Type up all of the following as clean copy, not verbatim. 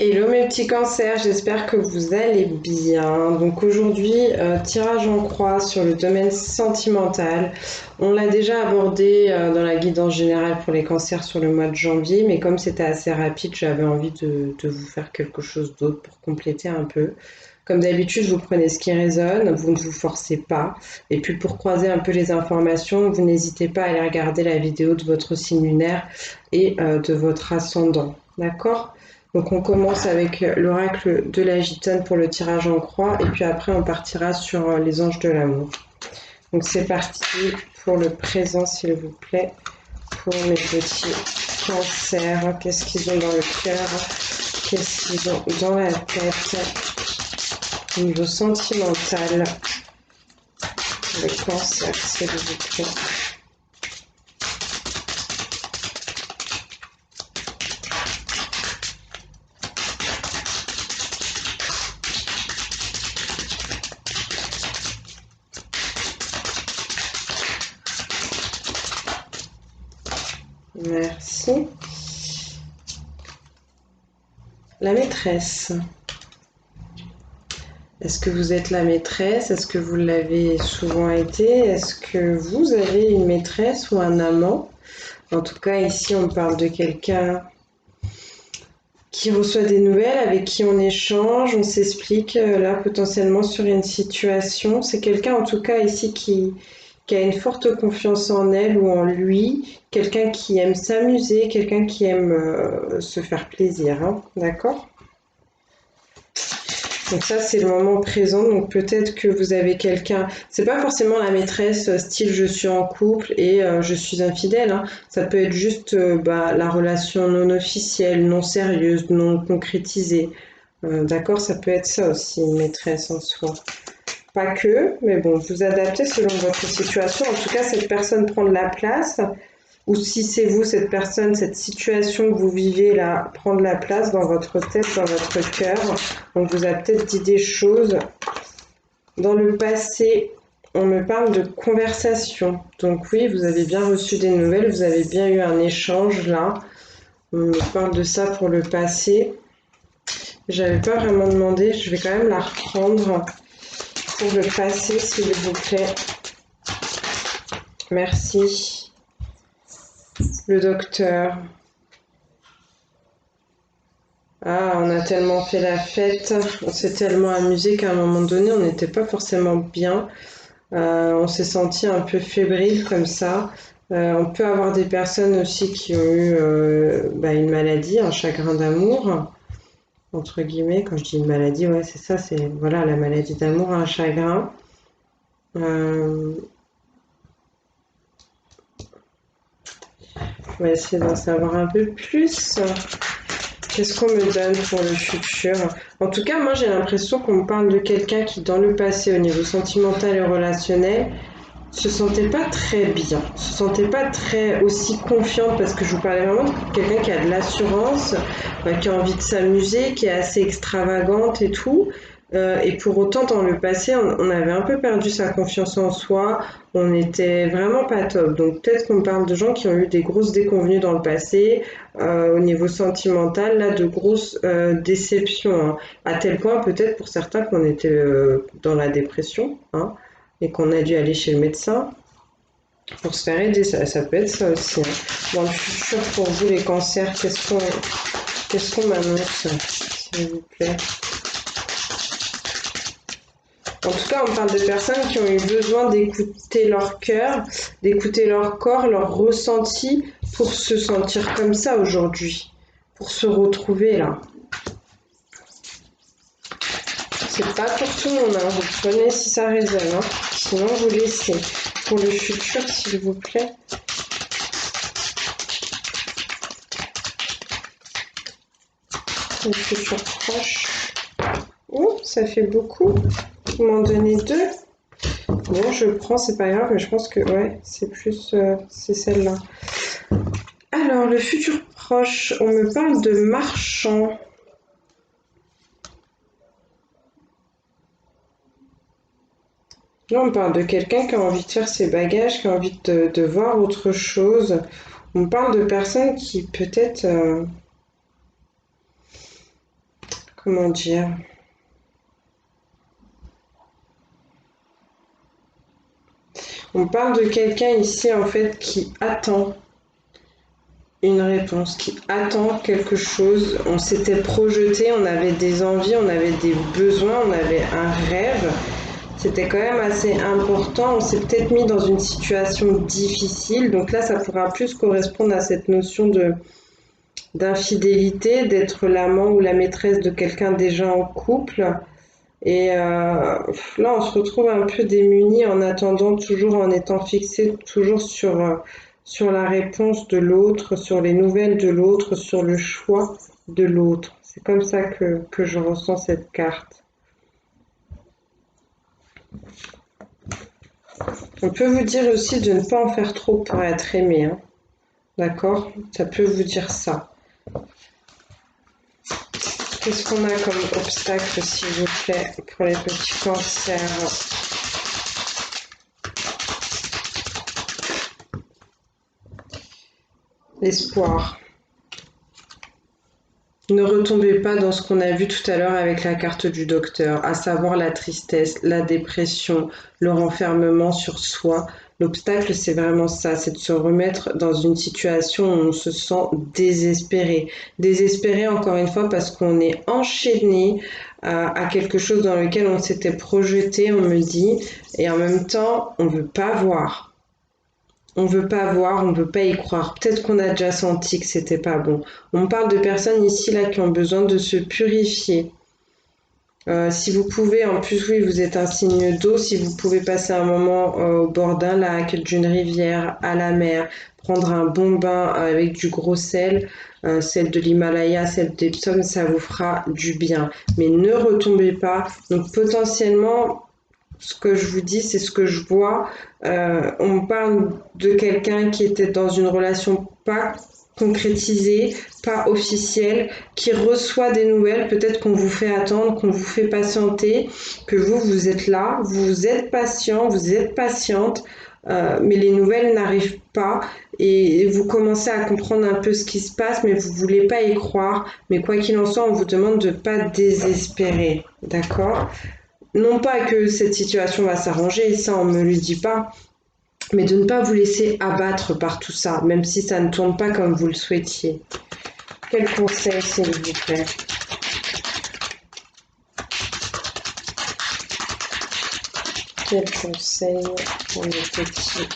Hello mes petits cancers, j'espère que vous allez bien. Donc aujourd'hui, tirage en croix sur le domaine sentimental. On l'a déjà abordé dans la guidance générale pour les cancers sur le mois de janvier, mais comme c'était assez rapide, j'avais envie de vous faire quelque chose d'autre pour compléter un peu. Comme d'habitude, vous prenez ce qui résonne, vous ne vous forcez pas. Et puis pour croiser un peu les informations, vous n'hésitez pas à aller regarder la vidéo de votre signe lunaire et de votre ascendant. D'accord? Donc on commence avec l'oracle de la gitane pour le tirage en croix et puis après on partira sur les anges de l'amour. Donc c'est parti pour le présent s'il vous plaît, pour mes petits cancers. Qu'est-ce qu'ils ont dans le cœur? Qu'est-ce qu'ils ont dans la tête? Au niveau sentimental, le cancer s'il vous plaît. Merci. La maîtresse. Est-ce que vous êtes la maîtresse? Est-ce que vous l'avez souvent été? Est-ce que vous avez une maîtresse ou un amant? En tout cas, ici, on parle de quelqu'un qui reçoit des nouvelles, avec qui on échange, on s'explique là potentiellement sur une situation. C'est quelqu'un en tout cas ici qui a une forte confiance en elle ou en lui, quelqu'un qui aime s'amuser, quelqu'un qui aime se faire plaisir, hein, d'accord? Donc ça, c'est le moment présent. Donc peut-être que vous avez quelqu'un. C'est pas forcément la maîtresse style je suis en couple et je suis infidèle, hein. Ça peut être juste la relation non officielle, non sérieuse, non concrétisée. D'accord, ça peut être ça aussi, une maîtresse en soi. Pas que, mais bon, vous adaptez selon votre situation. En tout cas, cette personne prend de la place ou si c'est vous, cette personne, cette situation que vous vivez là, prendre la place dans votre tête, dans votre cœur. On vous a peut-être dit des choses. Dans le passé, on me parle de conversation. Donc oui, vous avez bien reçu des nouvelles, vous avez bien eu un échange là. On me parle de ça pour le passé. J'avais pas vraiment demandé, je vais quand même la reprendre pour le passé, s'il vous plaît. Merci. Le docteur. Ah, on a tellement fait la fête, on s'est tellement amusé qu'à un moment donné, on n'était pas forcément bien. On s'est senti un peu fébrile comme ça. On peut avoir des personnes aussi qui ont eu une maladie, un chagrin d'amour, entre guillemets. Quand je dis une maladie, ouais, c'est ça, c'est voilà la maladie d'amour, un chagrin. Euh, on va essayer d'en savoir un peu plus. Qu'est-ce qu'on me donne pour le futur? En tout cas, moi j'ai l'impression qu'on me parle de quelqu'un qui, dans le passé, au niveau sentimental et relationnel, se sentait pas très bien, se sentait pas très aussi confiante parce que je vous parlais vraiment de quelqu'un qui a de l'assurance, qui a envie de s'amuser, qui est assez extravagante et tout. Et pour autant, dans le passé, on avait un peu perdu sa confiance en soi, on était vraiment pas top. Donc peut-être qu'on parle de gens qui ont eu des grosses déconvenues dans le passé, au niveau sentimental, là, de grosses déceptions, hein, à tel point peut-être pour certains qu'on était dans la dépression, hein, et qu'on a dû aller chez le médecin pour se faire aider. Ça peut être ça aussi, hein. Dans le futur, pour vous, les cancers, qu'est-ce qu'on m'annonce, s'il vous plaît? En tout cas, on parle de personnes qui ont eu besoin d'écouter leur cœur, d'écouter leur corps, leur ressenti pour se sentir comme ça aujourd'hui, pour se retrouver là. C'est pas pour tout le monde, hein. Vous prenez si ça résonne, hein. Sinon vous laissez. Pour le futur, s'il vous plaît. Le futur proche. Oh, ça fait beaucoup. Vous m'en donnez deux. Bon, je prends, c'est pas grave, mais je pense que ouais, c'est plus, c'est celle-là. Alors, le futur proche, on me parle de marchand. Là, on parle de quelqu'un qui a envie de faire ses bagages, qui a envie de voir autre chose. On parle de personnes qui peut-être comment dire, on parle de quelqu'un ici en fait qui attend une réponse, qui attend quelque chose. On s'était projeté, on avait des envies, on avait des besoins, on avait un rêve. C'était quand même assez important. On s'est peut-être mis dans une situation difficile. Donc là, ça pourra plus correspondre à cette notion d'infidélité, d'être l'amant ou la maîtresse de quelqu'un déjà en couple. Et là, on se retrouve un peu démuni en attendant, toujours en étant fixé, toujours sur la réponse de l'autre, sur les nouvelles de l'autre, sur le choix de l'autre. C'est comme ça que je ressens cette carte. On peut vous dire aussi de ne pas en faire trop pour être aimé, hein. D'accord? Ça peut vous dire ça. Qu'est-ce qu'on a comme obstacle, s'il vous plaît, pour les petits cancers? L'espoir. Ne retombez pas dans ce qu'on a vu tout à l'heure avec la carte du docteur, à savoir la tristesse, la dépression, le renfermement sur soi. L'obstacle, c'est vraiment ça, c'est de se remettre dans une situation où on se sent désespéré. Désespéré, encore une fois, parce qu'on est enchaîné à quelque chose dans lequel on s'était projeté, on me dit, et en même temps, on ne veut pas voir. On veut pas voir, on veut pas y croire. Peut-être qu'on a déjà senti que c'était pas bon. On parle de personnes ici là qui ont besoin de se purifier. Si vous pouvez, en plus oui, vous êtes un signe d'eau, si vous pouvez passer un moment au bord d'un lac, d'une rivière, à la mer, prendre un bon bain avec du gros sel, sel de l'Himalaya, sel d'Epsom, ça vous fera du bien. Mais ne retombez pas. Donc potentiellement, ce que je vous dis, c'est ce que je vois. On parle de quelqu'un qui était dans une relation pas concrétisée, pas officielle, qui reçoit des nouvelles, peut-être qu'on vous fait attendre, qu'on vous fait patienter, que vous êtes là, vous êtes patient, vous êtes patiente, mais les nouvelles n'arrivent pas et vous commencez à comprendre un peu ce qui se passe, mais vous voulez pas y croire. Mais quoi qu'il en soit, on vous demande de pas désespérer, d'accord? Non pas que cette situation va s'arranger, ça on me le dit pas, mais de ne pas vous laisser abattre par tout ça, même si ça ne tourne pas comme vous le souhaitiez. Quel conseil, s'il vous plaît? Quel conseil pour les petits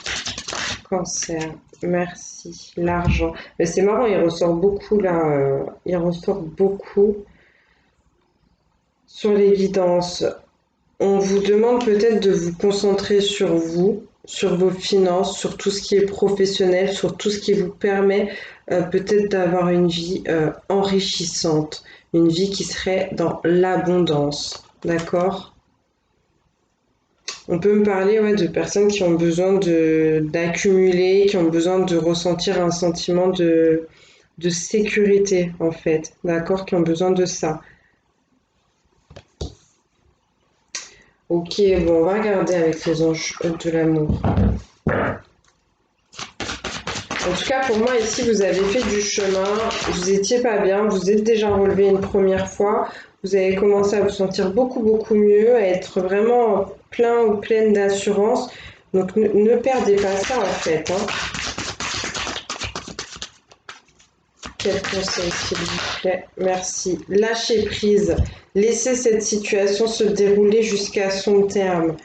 cancers? Merci. L'argent. Mais c'est marrant, il ressort beaucoup là. Il ressort beaucoup sur l'évidence. On vous demande peut-être de vous concentrer sur vous, sur vos finances, sur tout ce qui est professionnel, sur tout ce qui vous permet peut-être d'avoir une vie enrichissante, une vie qui serait dans l'abondance. D'accord? On peut me parler de personnes qui ont besoin d'accumuler, qui ont besoin de ressentir un sentiment de sécurité en fait, d'accord? Qui ont besoin de ça. Ok, bon, on va regarder avec les anges de l'amour. En tout cas, pour moi, ici, vous avez fait du chemin, vous étiez pas bien, vous êtes déjà relevé une première fois, vous avez commencé à vous sentir beaucoup, beaucoup mieux, à être vraiment plein ou pleine d'assurance. Donc, ne perdez pas ça, en fait, hein. Quel conseil, s'il vous plaît? Merci. Lâchez prise. Laissez cette situation se dérouler jusqu'à son terme.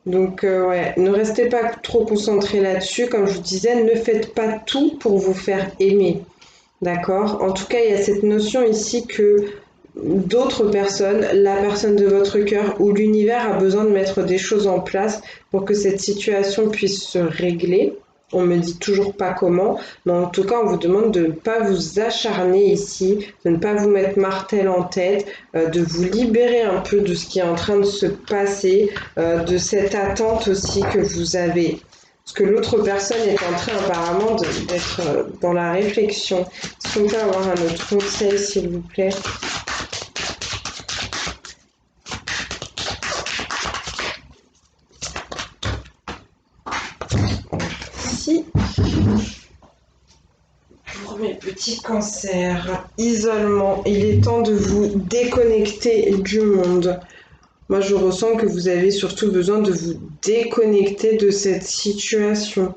Donc, ouais, ne restez pas trop concentré là-dessus. Comme je vous disais, ne faites pas tout pour vous faire aimer. D'accord? En tout cas, il y a cette notion ici que d'autres personnes, la personne de votre cœur ou l'univers a besoin de mettre des choses en place pour que cette situation puisse se régler. On me dit toujours pas comment, mais en tout cas, on vous demande de ne pas vous acharner ici, de ne pas vous mettre martel en tête, de vous libérer un peu de ce qui est en train de se passer, de cette attente aussi que vous avez. Parce que l'autre personne est en train apparemment d'être dans la réflexion. Est-ce qu'on peut avoir un autre conseil, s'il vous plaît? Si. Je vous remets le petit petits cancers, isolement, il est temps de vous déconnecter du monde. Moi, je ressens que vous avez surtout besoin de vous déconnecter de cette situation.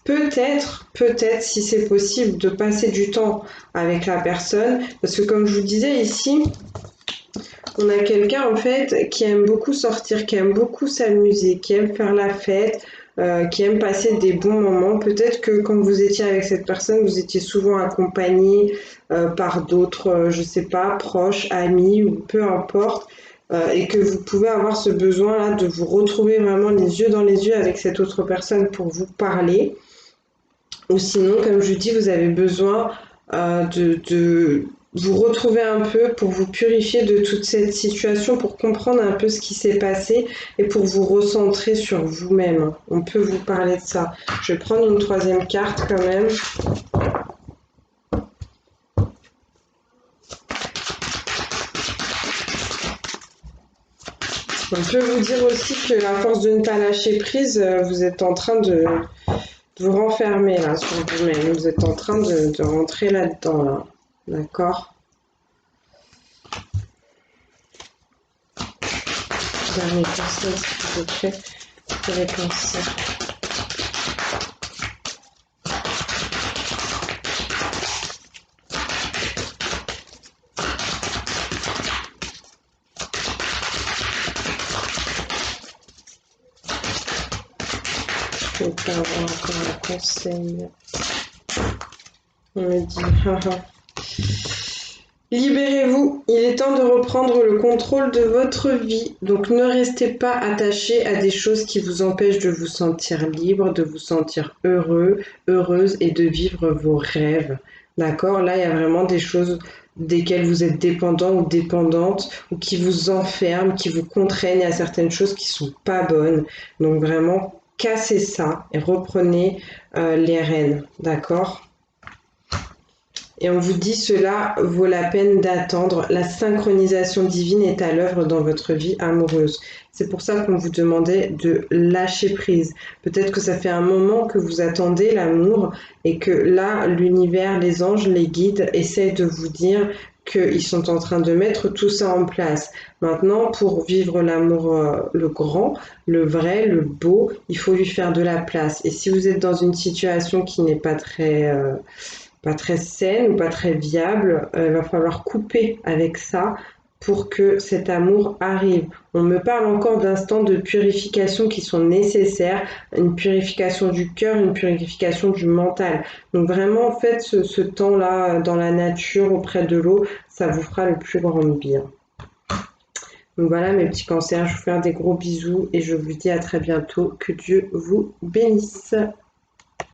Peut-être, si c'est possible, de passer du temps avec la personne, parce que comme je vous disais ici, on a quelqu'un en fait qui aime beaucoup sortir, qui aime beaucoup s'amuser, qui aime faire la fête, qui aime passer des bons moments. Peut-être que quand vous étiez avec cette personne, vous étiez souvent accompagné par d'autres, je sais pas, proches, amis ou peu importe, et que vous pouvez avoir ce besoin-là de vous retrouver vraiment les yeux dans les yeux avec cette autre personne pour vous parler. Ou sinon, comme je dis, vous avez besoin de vous retrouver un peu pour vous purifier de toute cette situation, pour comprendre un peu ce qui s'est passé et pour vous recentrer sur vous-même. On peut vous parler de ça. Je vais prendre une troisième carte quand même. On peut vous dire aussi que à force de ne pas lâcher prise, vous êtes en train de vous renfermer là sur vous-même. Vous êtes en train de rentrer là-dedans là. D'accord? Dernier conseil, s'il vous plaît, pour les cancers. Je vais pas avoir encore un conseil. On me dit, haha. Libérez-vous, il est temps de reprendre le contrôle de votre vie. Donc ne restez pas attaché à des choses qui vous empêchent de vous sentir libre, de vous sentir heureux, heureuse et de vivre vos rêves. D'accord? Là, il y a vraiment des choses desquelles vous êtes dépendant ou dépendante ou qui vous enferment, qui vous contraignent à certaines choses qui sont pas bonnes. Donc vraiment, cassez ça et reprenez les rênes. D'accord? Et on vous dit cela vaut la peine d'attendre. La synchronisation divine est à l'œuvre dans votre vie amoureuse. C'est pour ça qu'on vous demandait de lâcher prise. Peut-être que ça fait un moment que vous attendez l'amour et que là, l'univers, les anges, les guides essayent de vous dire qu'ils sont en train de mettre tout ça en place. Maintenant, pour vivre l'amour, le grand, le vrai, le beau, il faut lui faire de la place. Et si vous êtes dans une situation qui n'est pas très saine ou pas très viable, il va falloir couper avec ça pour que cet amour arrive. On me parle encore d'instants de purification qui sont nécessaires, une purification du cœur, une purification du mental. Donc vraiment, faites ce temps-là dans la nature, auprès de l'eau, ça vous fera le plus grand bien. Donc voilà mes petits cancers, je vous fais des gros bisous et je vous dis à très bientôt. Que Dieu vous bénisse.